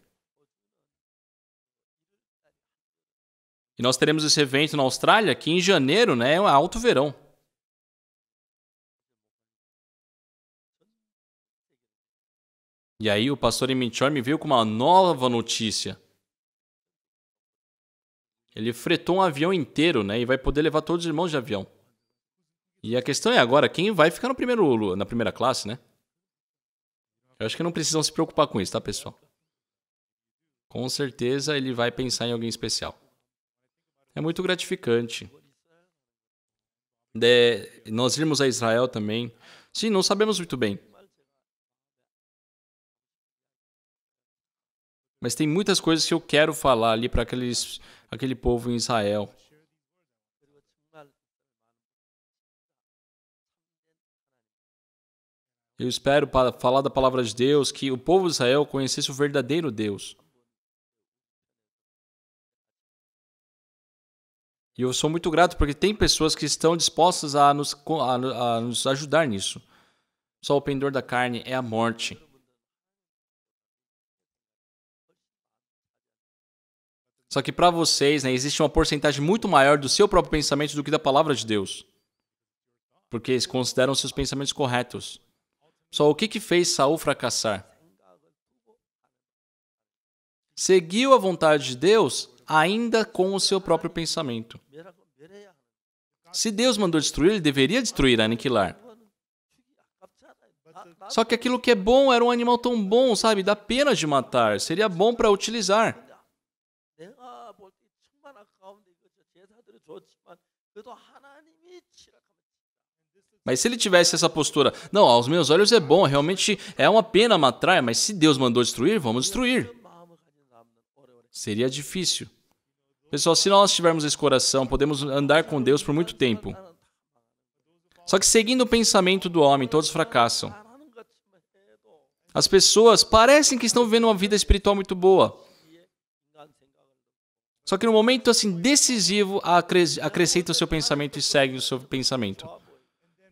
E nós teremos esse evento na Austrália, que em janeiro, né, é um alto verão. E aí o pastor Eminchor me veio com uma nova notícia. Ele fretou um avião inteiro, né, e vai poder levar todos os irmãos de avião. E a questão é agora, quem vai ficar na primeira classe, né? Eu acho que não precisam se preocupar com isso, tá, pessoal? Com certeza ele vai pensar em alguém especial. É muito gratificante. Nós irmos a Israel também. Sim, não sabemos muito bem. Mas tem muitas coisas que eu quero falar ali para aquele povo em Israel. Eu espero para falar da palavra de Deus, que o povo de Israel conhecesse o verdadeiro Deus. E eu sou muito grato porque tem pessoas que estão dispostas a nos ajudar nisso. Só o pendor da carne é a morte. Só que para vocês, né, existe uma porcentagem muito maior do seu próprio pensamento do que da palavra de Deus. Porque eles consideram seus pensamentos corretos. Só o que fez Saul fracassar? Seguiu a vontade de Deus ainda com o seu próprio pensamento. Se Deus mandou destruir, ele deveria destruir, aniquilar. Só que aquilo que é bom era um animal tão bom, sabe? Dá pena de matar. Seria bom para utilizar. Mas se ele tivesse essa postura, não, aos meus olhos é bom, realmente é uma pena matar, mas se Deus mandou destruir, vamos destruir. Seria difícil. Pessoal, se nós tivermos esse coração, podemos andar com Deus por muito tempo. Só que seguindo o pensamento do homem, todos fracassam. As pessoas parecem que estão vivendo uma vida espiritual muito boa. Só que no momento assim decisivo, acrescenta o seu pensamento e segue o seu pensamento.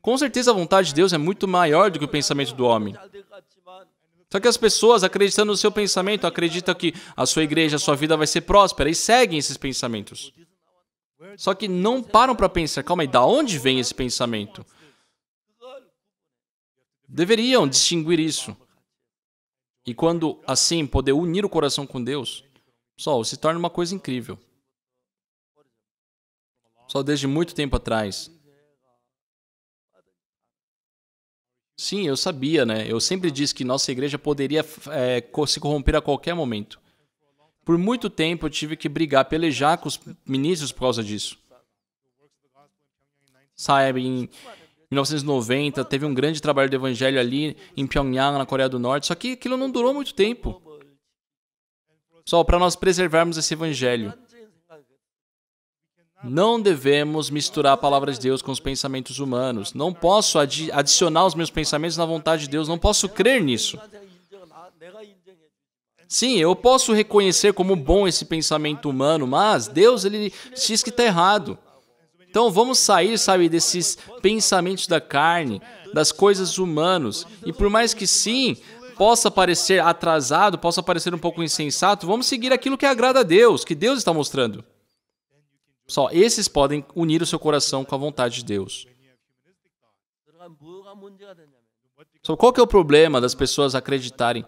Com certeza a vontade de Deus é muito maior do que o pensamento do homem. Só que as pessoas, acreditando no seu pensamento, acreditam que a sua igreja, a sua vida vai ser próspera e seguem esses pensamentos. Só que não param para pensar, calma aí, da onde vem esse pensamento? Deveriam distinguir isso. E quando, assim, poder unir o coração com Deus, pessoal, se torna uma coisa incrível. Só desde muito tempo atrás. Sim, eu sabia, né? Eu sempre disse que nossa igreja poderia se corromper a qualquer momento. Por muito tempo eu tive que brigar, pelejar com os ministros por causa disso. Sabe, em 1990 teve um grande trabalho de evangelho ali em Pyongyang, na Coreia do Norte, só que aquilo não durou muito tempo. Só para nós preservarmos esse evangelho. Não devemos misturar a palavra de Deus com os pensamentos humanos. Não posso adicionar os meus pensamentos na vontade de Deus. Não posso crer nisso. Sim, eu posso reconhecer como bom esse pensamento humano, mas Deus, ele diz que está errado. Então vamos sair, sabe, desses pensamentos da carne, das coisas humanas. E por mais que sim, possa parecer atrasado, possa parecer um pouco insensato, vamos seguir aquilo que agrada a Deus, que Deus está mostrando. Só esses podem unir o seu coração com a vontade de Deus. Só qual que é o problema das pessoas acreditarem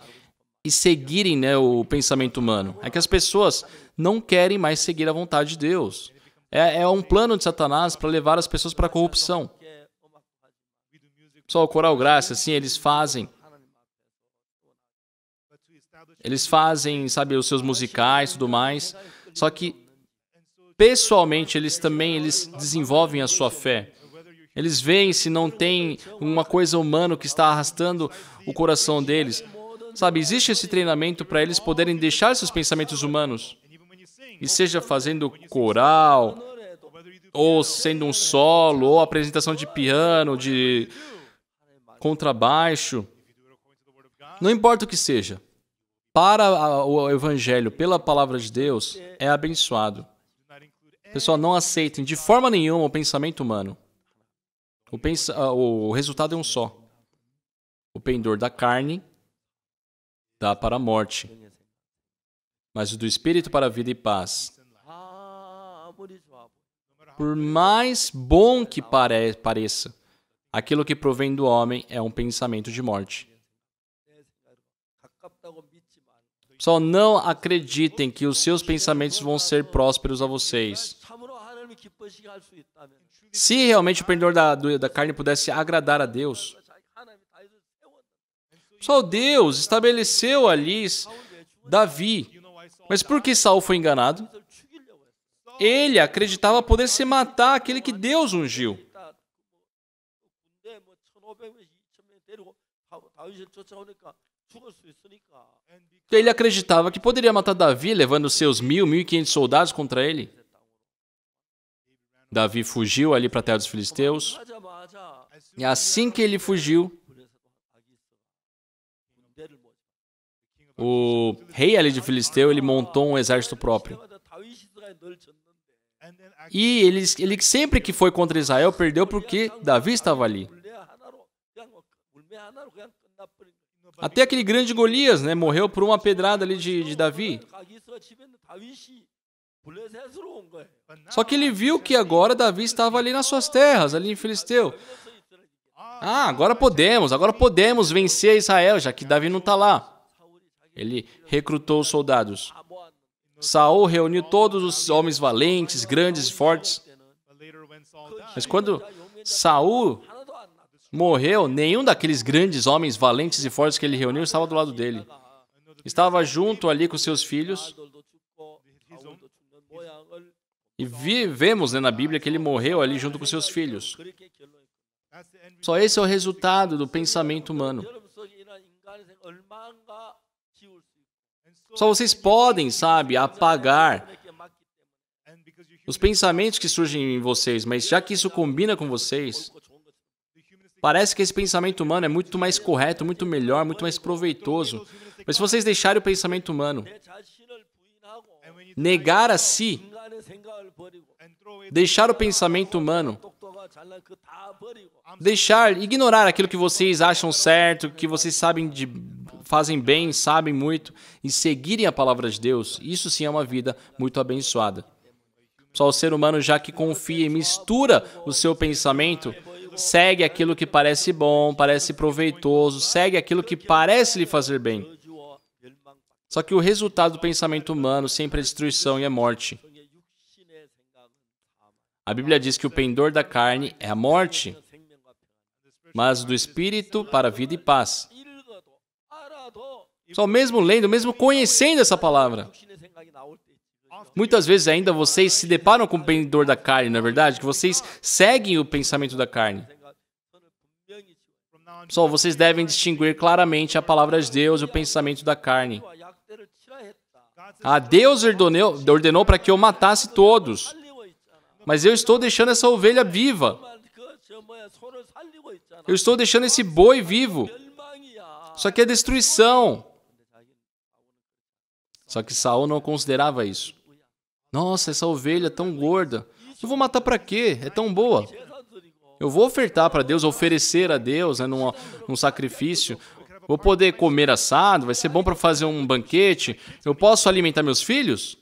e seguirem, né, o pensamento humano? É que as pessoas não querem mais seguir a vontade de Deus. É um plano de Satanás para levar as pessoas para a corrupção. Só o Coral Graça, assim, eles fazem, sabe, os seus musicais e tudo mais, só que pessoalmente, eles desenvolvem a sua fé. Eles veem se não tem uma coisa humana que está arrastando o coração deles. Sabe, existe esse treinamento para eles poderem deixar seus pensamentos humanos. E seja fazendo coral, ou sendo um solo, ou apresentação de piano, de contrabaixo. Não importa o que seja. Para o evangelho, pela palavra de Deus, é abençoado. Pessoal, não aceitem de forma nenhuma o pensamento humano. O resultado é um só. O pendor da carne dá para a morte, mas o do espírito para a vida e paz. Por mais bom que pareça, aquilo que provém do homem é um pensamento de morte. Só não acreditem que os seus pensamentos vão ser prósperos a vocês. Se realmente o pendor da carne pudesse agradar a Deus, só Deus estabeleceu ali Davi. Mas por que Saul foi enganado? Ele acreditava poder se matar aquele que Deus ungiu. Ele acreditava que poderia matar Davi levando seus 1.500 soldados contra ele. Davi fugiu ali para a terra dos filisteus. E assim que ele fugiu, o rei ali de Filisteu, ele montou um exército próprio. E ele sempre que foi contra Israel, perdeu porque Davi estava ali. Até aquele grande Golias, né, morreu por uma pedrada ali de Davi. Só que ele viu que agora Davi estava ali nas suas terras, ali em Filisteu. Agora podemos vencer Israel, já que Davi não está lá. Ele recrutou os soldados. Saul reuniu todos os homens valentes, grandes e fortes. Mas quando Saul morreu, nenhum daqueles grandes homens valentes e fortes que ele reuniu estava do lado dele. Estava junto ali com seus filhos. E vemos na Bíblia que ele morreu ali junto com seus filhos. Só esse é o resultado do pensamento humano. Só vocês podem, apagar os pensamentos que surgem em vocês, mas já que isso combina com vocês, parece que esse pensamento humano é muito mais correto, muito melhor, muito mais proveitoso. Mas se vocês deixarem o pensamento humano, negar a si, deixar o pensamento humano, ignorar aquilo que vocês acham certo, que vocês fazem bem, sabem muito, e seguirem a palavra de Deus, isso sim é uma vida muito abençoada. Só o ser humano, já que confia e mistura o seu pensamento, segue aquilo que parece bom, parece proveitoso, segue aquilo que parece lhe fazer bem. Só que o resultado do pensamento humano sempre é destruição e é morte. A Bíblia diz que o pendor da carne é a morte, mas do espírito para a vida e paz. Só mesmo lendo, mesmo conhecendo essa palavra, muitas vezes ainda vocês se deparam com o pendor da carne, não é verdade? Que vocês seguem o pensamento da carne. Só vocês devem distinguir claramente a palavra de Deus e o pensamento da carne. Deus ordenou para que eu matasse todos. Mas eu estou deixando essa ovelha viva. Eu estou deixando esse boi vivo. Só que é destruição. Só que Saul não considerava isso. Nossa, essa ovelha é tão gorda. Eu vou matar para quê? É tão boa. Eu vou ofertar para Deus, oferecer a Deus, num sacrifício. Vou poder comer assado, vai ser bom para fazer um banquete. Eu posso alimentar meus filhos?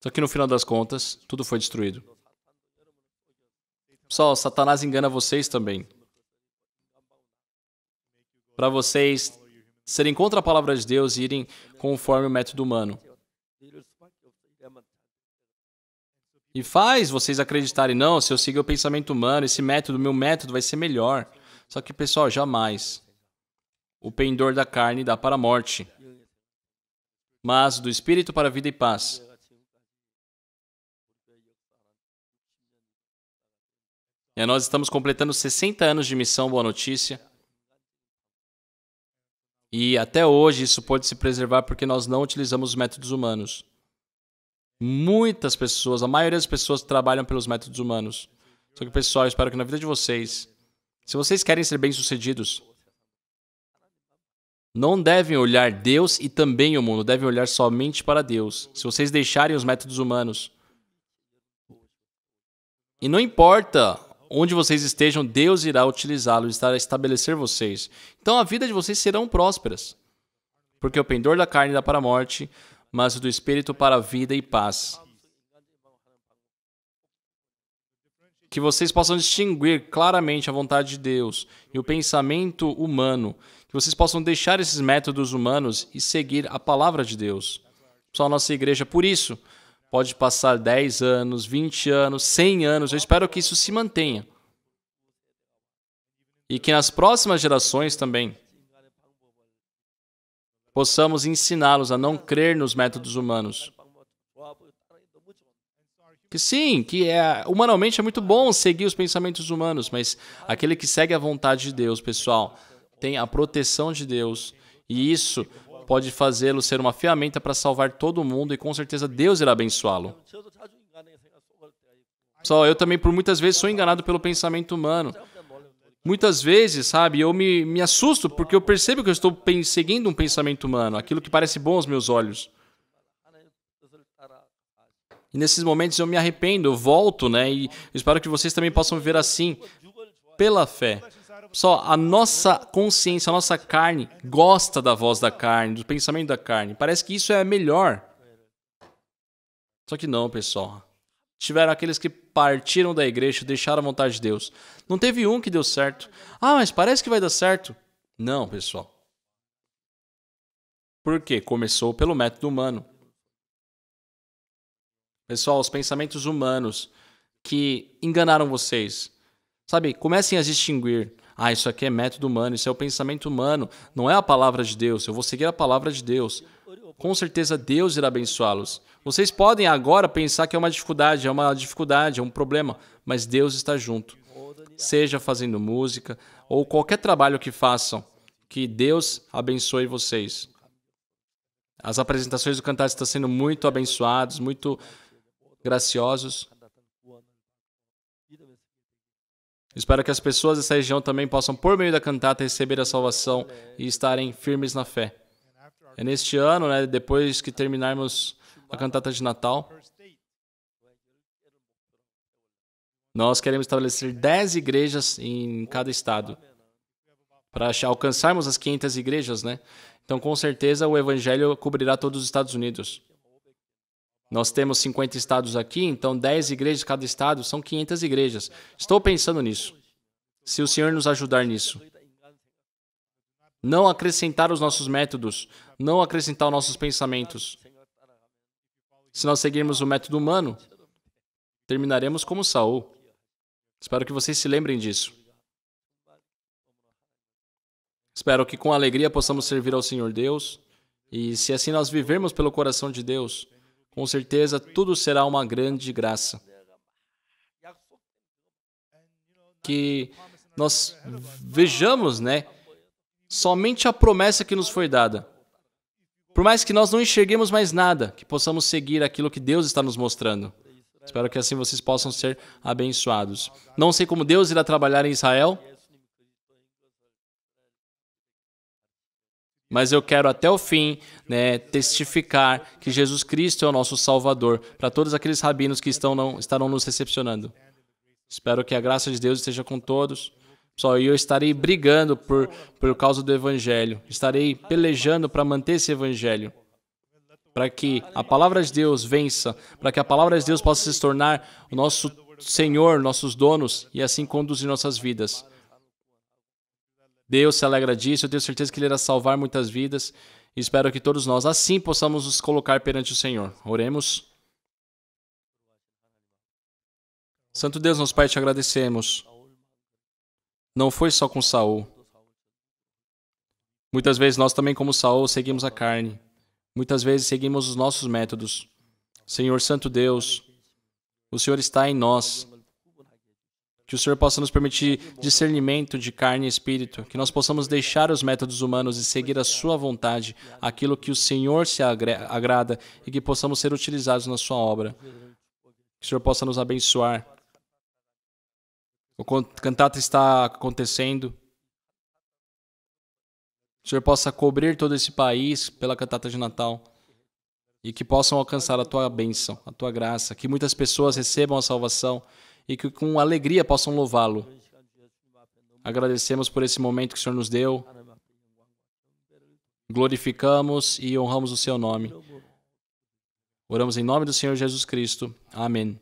Só que no final das contas, tudo foi destruído. Só Satanás engana vocês também. Para vocês serem contra a palavra de Deus e irem conforme o método humano. E faz vocês acreditarem, não, se eu seguir o pensamento humano, meu método vai ser melhor. Só que, pessoal, jamais. O pendor da carne dá para a morte, mas do espírito para a vida e paz. E nós estamos completando 60 anos de missão Boa Notícia. E até hoje isso pode se preservar porque nós não utilizamos os métodos humanos. Muitas pessoas, a maioria das pessoas trabalham pelos métodos humanos. Só que, pessoal, eu espero que na vida de vocês, se vocês querem ser bem-sucedidos, não devem olhar Deus e também o mundo, devem olhar somente para Deus. Se vocês deixarem os métodos humanos, e não importa onde vocês estejam, Deus irá utilizá-los, irá estabelecer vocês. Então a vida de vocês serão prósperas. Porque o pendor da carne dá para a morte, mas o do espírito para a vida e paz. Que vocês possam distinguir claramente a vontade de Deus e o pensamento humano. Que vocês possam deixar esses métodos humanos e seguir a palavra de Deus. Só a nossa igreja, por isso, pode passar 10 anos, 20 anos, 100 anos. Eu espero que isso se mantenha. E que nas próximas gerações também possamos ensiná-los a não crer nos métodos humanos. Que sim, humanamente é muito bom seguir os pensamentos humanos, mas aquele que segue a vontade de Deus, pessoal, tem a proteção de Deus. E isso pode fazê-lo ser uma ferramenta para salvar todo mundo e com certeza Deus irá abençoá-lo. Pessoal, eu também por muitas vezes sou enganado pelo pensamento humano. Muitas vezes, eu me assusto porque eu percebo que eu estou seguindo um pensamento humano, aquilo que parece bom aos meus olhos. E nesses momentos eu me arrependo, eu volto, e eu espero que vocês também possam viver assim, pela fé. Só a nossa consciência, a nossa carne gosta da voz da carne, do pensamento da carne. Parece que isso é melhor. Só que não, pessoal. Tiveram aqueles que partiram da igreja, deixaram a vontade de Deus. Não teve um que deu certo. Ah, mas parece que vai dar certo. Não, pessoal. Por quê? Começou pelo método humano. Pessoal, os pensamentos humanos que enganaram vocês. Sabe, comecem a distinguir. Ah, isso aqui é método humano, isso é o pensamento humano. Não é a palavra de Deus. Eu vou seguir a palavra de Deus. Com certeza Deus irá abençoá-los. Vocês podem agora pensar que é uma dificuldade, é um problema, mas Deus está junto. Seja fazendo música ou qualquer trabalho que façam, que Deus abençoe vocês. As apresentações do cantar estão sendo muito abençoados, muito graciosos. Espero que as pessoas dessa região também possam, por meio da cantata, receber a salvação e estarem firmes na fé. É neste ano, depois que terminarmos a cantata de Natal, nós queremos estabelecer 10 igrejas em cada estado, para alcançarmos as 500 igrejas, Então, com certeza, o evangelho cobrirá todos os Estados Unidos. Nós temos 50 estados aqui, então 10 igrejas em cada estado são 500 igrejas. Estou pensando nisso. Se o Senhor nos ajudar nisso. Não acrescentar os nossos métodos, não acrescentar os nossos pensamentos. Se nós seguirmos o método humano, terminaremos como Saul. Espero que vocês se lembrem disso. Espero que com alegria possamos servir ao Senhor Deus. E se assim nós vivermos pelo coração de Deus, com certeza tudo será uma grande graça. Que nós vejamos, somente a promessa que nos foi dada. Por mais que nós não enxerguemos mais nada, que possamos seguir aquilo que Deus está nos mostrando. Espero que assim vocês possam ser abençoados. Não sei como Deus irá trabalhar em Israel, mas eu quero até o fim testificar que Jesus Cristo é o nosso Salvador para todos aqueles rabinos que estarão nos recepcionando. Espero que a graça de Deus esteja com todos. Só eu estarei brigando por causa do Evangelho. Estarei pelejando para manter esse Evangelho. Para que a palavra de Deus vença. Para que a palavra de Deus possa se tornar o nosso Senhor, nossos donos, e assim conduzir nossas vidas. Deus se alegra disso. Eu tenho certeza que Ele irá salvar muitas vidas. E espero que todos nós assim possamos nos colocar perante o Senhor. Oremos. Santo Deus, nosso Pai, te agradecemos. Não foi só com Saul. Muitas vezes nós também, como Saul, seguimos a carne. Muitas vezes seguimos os nossos métodos. Senhor Santo Deus, o Senhor está em nós. Que o Senhor possa nos permitir discernimento de carne e espírito. Que nós possamos deixar os métodos humanos e seguir a sua vontade, aquilo que o Senhor se agrada, e que possamos ser utilizados na sua obra. Que o Senhor possa nos abençoar. O cantata está acontecendo. Que o Senhor possa cobrir todo esse país pela cantata de Natal. E que possam alcançar a tua bênção, a tua graça. Que muitas pessoas recebam a salvação e que com alegria possam louvá-lo. Agradecemos por esse momento que o Senhor nos deu. Glorificamos e honramos o seu nome. Oramos em nome do Senhor Jesus Cristo. Amém.